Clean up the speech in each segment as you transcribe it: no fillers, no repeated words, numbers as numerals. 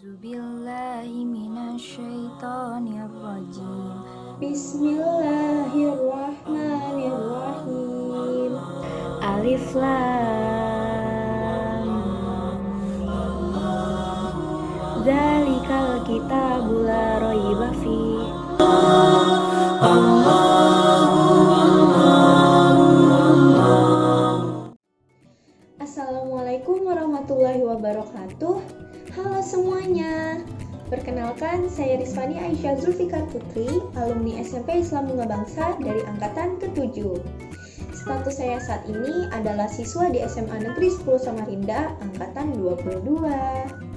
A'udzubillahi minasyaitonirrajim. Bismillahirrahmanirrahim. Alif Lam Mim. Dzalikal kitabu la raiba fih. Assalamualaikum warahmatullahi wabarakatuh. Halo semuanya. Perkenalkan, saya Rizvani Aisyah Zulfikar Putri, alumni SMP Islam Bunga Bangsa dari angkatan ke-7. Status saya saat ini adalah siswa di SMA Negeri 10 Samarinda, angkatan 22.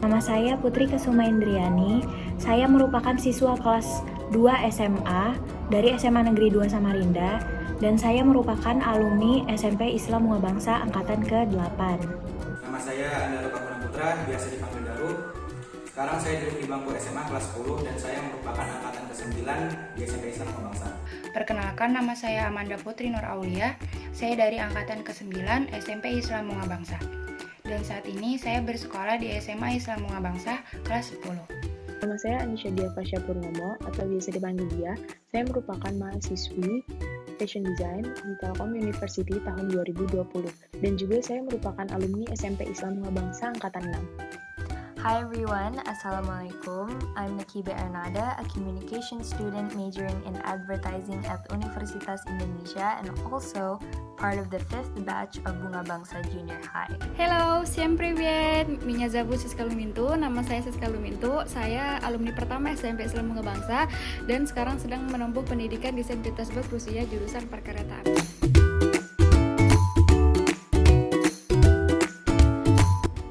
Nama saya Putri Kesuma Indriani. Saya merupakan siswa kelas 2 SMA dari SMA Negeri 2 Samarinda dan saya merupakan alumni SMP Islam Bunga Bangsa angkatan ke-8. Nama saya Andaro Kapunan Putra, biasa dipanggil Daru. Sekarang saya duduk di bangku SMA kelas 10 dan saya merupakan angkatan ke-9 di SMP Islam Bunga Bangsa. Perkenalkan, nama saya Amanda Putri Nur Aulia. Saya dari angkatan ke-9 SMP Islam Bunga Bangsa. Dan saat ini saya bersekolah di SMA Islam Bunga Bangsa kelas 10. Nama saya Anisha Diafasya Purnomo atau biasa dipanggil Dia. Saya merupakan mahasiswi Fashion Design di Telkom University tahun 2020 dan juga saya merupakan alumni SMP Islam Bunga Bangsa angkatan 6. Hi everyone, Assalamualaikum. I'm Nakiba Ernada, a communication student majoring in advertising at Universitas Indonesia and also part of the 5th batch of Bunga Bangsa Junior High. Hello, всем привет. Меня зовут Siska Lumintu. Nama saya Siska Lumintu. Saya alumni pertama SMP Islam Bunga Bangsa dan sekarang sedang menempuh pendidikan di Saint Petersburg, Rusia, jurusan perkereta apian.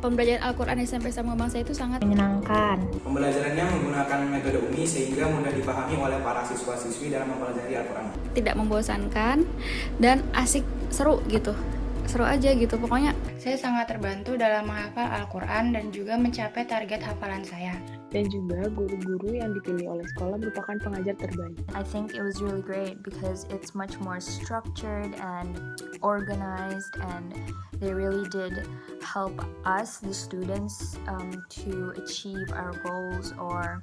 Pembelajaran Al-Quran di SMP Islam Bunga Bangsa itu sangat Menyenangkan. Pembelajarannya menggunakan metode UMI sehingga mudah dipahami oleh para siswa-siswi dalam mempelajari Al-Quran. tidak membosankan dan asik, seru gitu. Seru aja gitu pokoknya. Saya sangat terbantu dalam menghafal Al-Quran dan juga mencapai target hafalan saya. Dan juga guru-guru yang dipilih oleh sekolah merupakan pengajar terbaik. I think it was really great because it's much more structured and organized, and they really did help us, the students, to achieve our goals or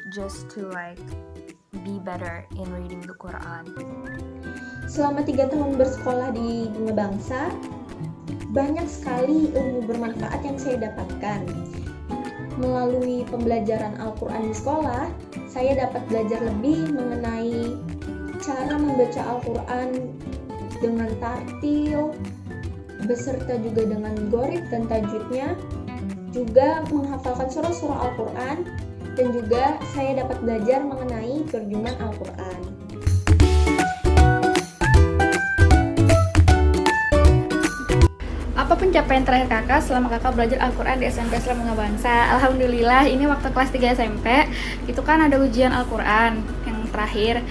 just to be better in reading the Quran. Selama 3 tahun bersekolah di Bunga Bangsa, banyak sekali ilmu bermanfaat yang saya dapatkan. Melalui pembelajaran Al-Quran di sekolah, saya dapat belajar lebih mengenai cara membaca Al-Quran dengan tartil, beserta juga dengan gharib dan tajwidnya, juga menghafalkan surah-surah Al-Quran, dan juga saya dapat belajar mengenai terjemahan Al-Quran. Apa pencapaian terakhir kakak selama kakak belajar Al-Quran di SMP Islam Bunga Bangsa? Alhamdulillah, ini waktu kelas 3 SMP, itu kan ada ujian Al-Quran yang terakhir.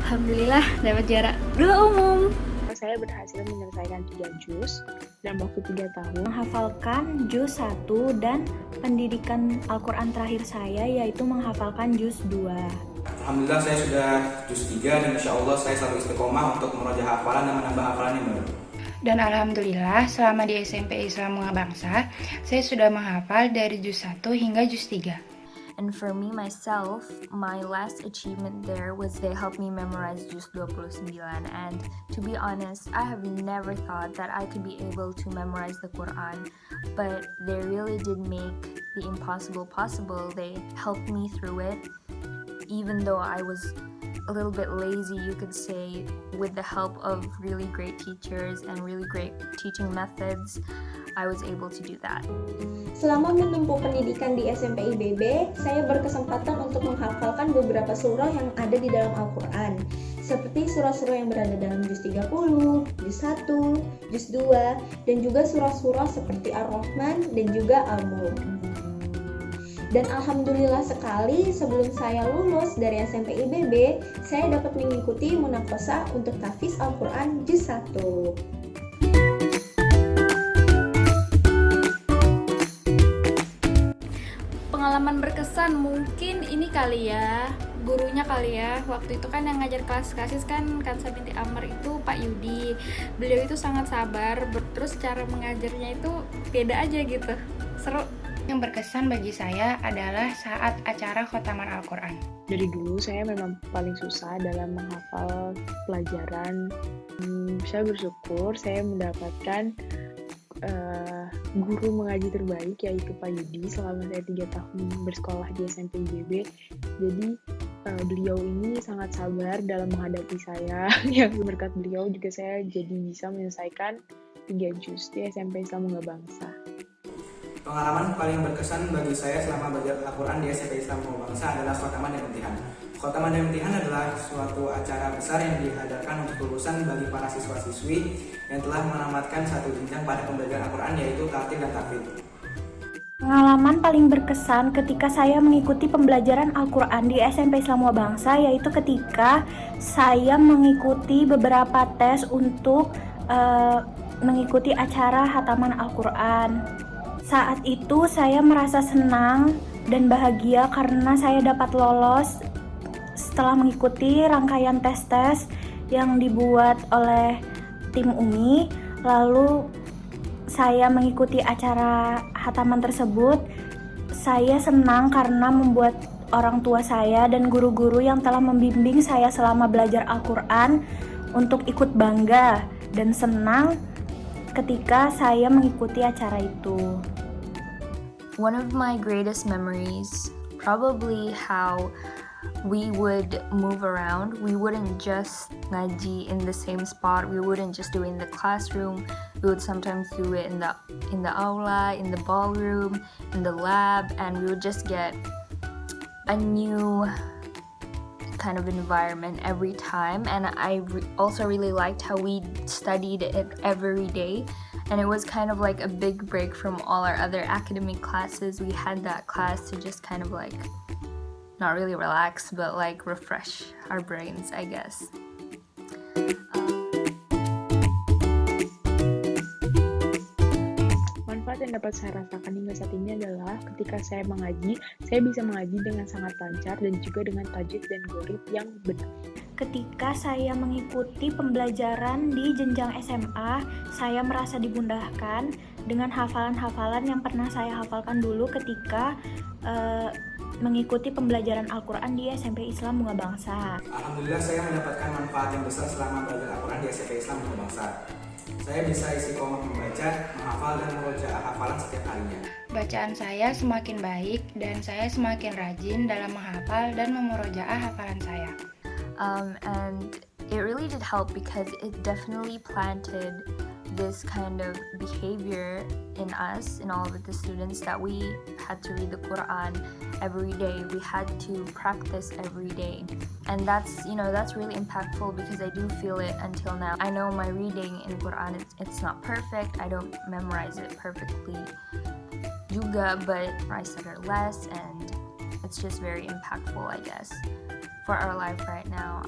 Alhamdulillah dapat juara 2 umum. Saya berhasil menyelesaikan 3 juz dalam waktu 3 tahun. Menghafalkan juz 1 dan pendidikan Al-Quran terakhir saya yaitu menghafalkan juz 2. Alhamdulillah saya sudah juz 3 dan insya Allah saya selalu istiqomah untuk meroja hafalan dan menambah hafalan yang baru. Dan alhamdulillah selama di SMP Islam Bunga Bangsa, saya sudah menghafal dari juz 1 hingga juz 3. And for me myself, my last achievement there was they helped me memorize Juz 29, and to be honest, I have never thought that I could be able to memorize the Quran, but they really did make the impossible possible. They helped me through it, even though I was a little bit lazy, you could say. With the help of really great teachers and really great teaching methods, I was able to do that. Selama menempuh pendidikan di SMP IBB, saya berkesempatan untuk menghafalkan beberapa surah yang ada di dalam Al-Quran, seperti surah-surah yang berada dalam juz 30, juz 1, juz 2, dan juga surah-surah seperti Ar-Rahman dan juga Al-Mulk. Dan alhamdulillah sekali, sebelum saya lulus dari SMP IBB, saya dapat mengikuti munakosah untuk tahfiz Al-Quran juz 1. Pengalaman berkesan mungkin ini kali ya, gurunya kali ya. Waktu itu kan yang ngajar kelas kasis kan Kansa binti Amr itu Pak Yudi. Beliau itu sangat sabar, terus cara mengajarnya itu beda aja gitu, seru. Yang berkesan bagi saya adalah saat acara khotaman Al-Quran. Dari dulu saya memang paling susah dalam menghafal pelajaran. Saya bersyukur saya mendapatkan guru mengaji terbaik, yaitu Pak Yudi, selama saya 3 tahun bersekolah di SMP IBB. Jadi beliau ini sangat sabar dalam menghadapi saya. Yang berkat beliau juga saya jadi bisa menyelesaikan 3 juz di SMP Islam Unggah Bangsa. Pengalaman paling berkesan bagi saya selama belajar Al-Quran di SMP Islam Unggah Bangsa adalah khotaman dan imtihan. Khotaman dan imtihan adalah suatu acara besar yang diadakan untuk lulusan bagi para siswa-siswi yang telah menamatkan satu jenjang pada pembelajaran Al-Quran, yaitu tartil dan tahfidz. Pengalaman paling berkesan ketika saya mengikuti pembelajaran Al-Quran di SMP Islam Unggah Bangsa yaitu ketika saya mengikuti beberapa tes untuk mengikuti acara hataman Al-Quran. Saat itu saya merasa senang dan bahagia karena saya dapat lolos setelah mengikuti rangkaian tes-tes yang dibuat oleh tim UMI. Lalu saya mengikuti acara hataman tersebut. Saya senang karena membuat orang tua saya dan guru-guru yang telah membimbing saya selama belajar Al-Quran untuk ikut bangga dan senang ketika saya mengikuti acara itu. One of my greatest memories, probably how we would move around. We wouldn't just ngaji in the same spot. We wouldn't just do it in the classroom. We would sometimes do it in the aula, in the ballroom, in the lab, and we would just get a new kind of environment every time. And I also really liked how we studied it every day. And it was kind of like a big break from all our other academic classes. We had that class to just kind of like, not really relax, but like refresh our brains, I guess. Manfaat yang dapat saya rasakan hingga saat ini adalah ketika saya mengaji, saya bisa mengaji dengan sangat lancar dan juga dengan tajwid dan gharib yang benar. Ketika saya mengikuti pembelajaran di jenjang SMA, saya merasa dimudahkan dengan hafalan-hafalan yang pernah saya hafalkan dulu ketika mengikuti pembelajaran Al-Quran di SMP Islam Unggah Bangsa. Alhamdulillah saya mendapatkan manfaat yang besar selama belajar Al-Quran di SMP Islam Unggah Bangsa. Saya bisa istiqomah membaca, menghafal, dan merojaah hafalan setiap harinya. Bacaan saya semakin baik dan saya semakin rajin dalam menghafal dan memurojaah hafalan saya. And it really did help because it definitely planted this kind of behavior in us, in all of the students, that we had to read the Quran every day. We had to practice every day. And that's really impactful because I do feel it until now. I know my reading in Quran, it's not perfect. I don't memorize it perfectly juga, but I stutter less and it's just very impactful, I guess, for our life right now.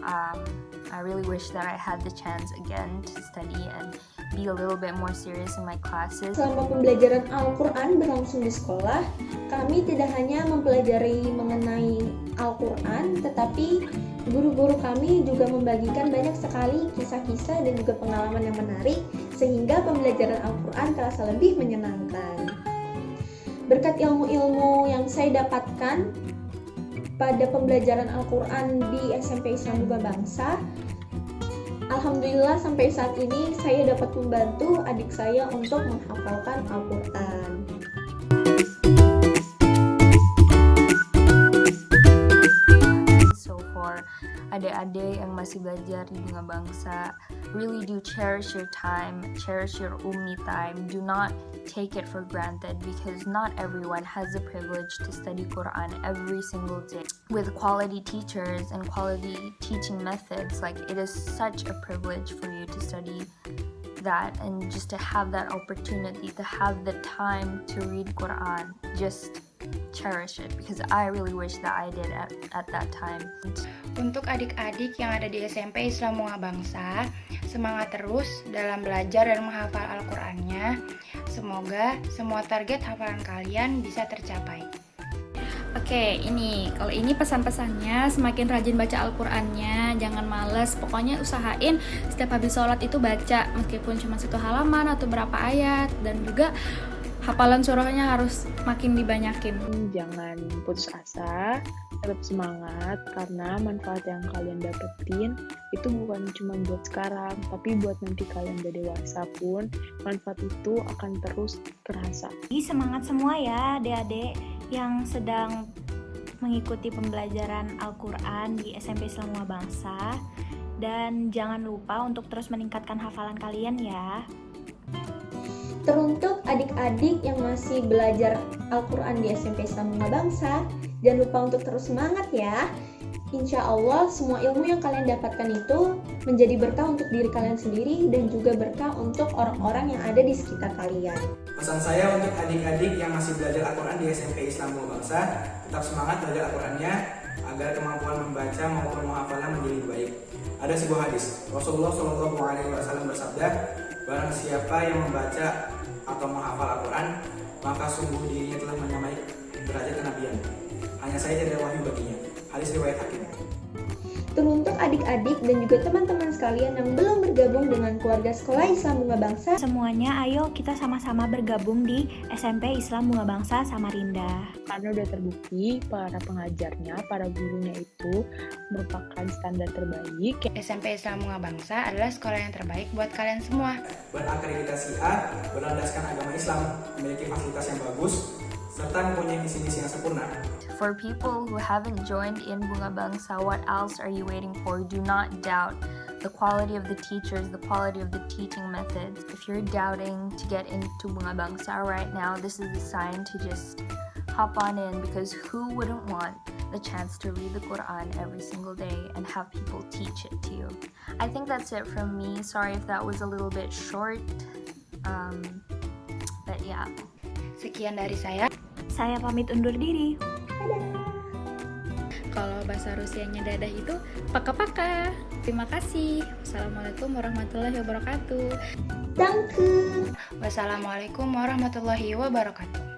I really wish that I had the chance again to study and be a little bit more serious in my classes. Selama pembelajaran Al-Quran berlangsung di sekolah, kami tidak hanya mempelajari mengenai Al-Quran, tetapi guru-guru kami juga membagikan banyak sekali kisah-kisah dan juga pengalaman yang menarik, sehingga pembelajaran Al-Quran terasa lebih menyenangkan. Berkat ilmu-ilmu yang saya dapatkan pada pembelajaran Al-Quran di SMP Islam Unggah Bangsa, alhamdulillah sampai saat ini saya dapat membantu adik saya untuk menghafalkan Al-Quran. So for adik-adik yang masih belajar di Bunga Bangsa, really do cherish your time, cherish your ummi time. Do not take it for granted because not everyone has the privilege to study Quran every single day with quality teachers and quality teaching methods. Like, it is such a privilege for you to study that and just to have that opportunity, to have the time to read Quran. Just cherish it because I really wish that I did at that time. Untuk adik-adik yang ada di SMP Islam Unggah Bangsa, semangat terus dalam belajar dan menghafal Al-Qurannya. Semoga semua target hafalan kalian bisa tercapai. Oke, kalau ini pesan-pesannya, semakin rajin baca Al-Qur'annya, jangan males. Pokoknya usahain setiap habis sholat itu baca, meskipun cuma 1 halaman atau berapa ayat. Dan juga hafalan surahnya harus makin dibanyakin. Jangan putus asa, tetap semangat, karena manfaat yang kalian dapetin itu bukan cuma buat sekarang, tapi buat nanti kalian udah dewasa pun manfaat itu akan terus terasa. Semangat semua ya adik-adik yang sedang mengikuti pembelajaran Al-Quran di SMP Islam Muha Bangsa, dan jangan lupa untuk terus meningkatkan hafalan kalian ya. Teruntuk adik-adik yang masih belajar Al-Quran di SMP Islam Muha Bangsa, jangan lupa untuk terus semangat ya. Insya Allah semua ilmu yang kalian dapatkan itu menjadi berkah untuk diri kalian sendiri dan juga berkah untuk orang-orang yang ada di sekitar kalian. Pesan saya untuk adik-adik yang masih belajar Al-Quran di SMP Islam Muha Bangsa, tetap semangat belajar Al-Qurannya agar kemampuan membaca maupun menghafalnya menjadi baik. Ada sebuah hadis, Rasulullah SAW bersabda, barang siapa yang membaca atau menghafal Al-Quran, maka sungguh dirinya telah menyamai derajat kenabian. Hanya saya tidak wahyu baginya. Hadis riwayat Hakim. Teruntuk adik-adik dan juga teman-teman sekalian yang belum bergabung dengan keluarga sekolah Islam Muha Bangsa, Semuanya ayo kita sama-sama bergabung di SMP Islam Muha Bangsa Samarinda. Karena udah terbukti para pengajarnya, para gurunya itu merupakan standar terbaik. SMP Islam Muha Bangsa adalah sekolah yang terbaik buat kalian semua. Berakreditasi A, berlandaskan agama Islam, memiliki fasilitas yang bagus, serta mempunyai visi-misi yang sempurna. For people who haven't joined in Bunga Bangsa, what else are you waiting for? Do not doubt the quality of the teachers, the quality of the teaching methods. If you're doubting to get into Bunga Bangsa right now, this is the sign to just hop on in, because who wouldn't want the chance to read the Quran every single day and have people teach it to you? I think that's it from me. Sorry if that was a little bit short. But yeah. Sekian dari saya. Saya pamit undur diri. Kalau bahasa Rusianya dadah itu paka-paka. Terima kasih. Assalamualaikum warahmatullahi wabarakatuh. Danke. Wassalamualaikum warahmatullahi wabarakatuh.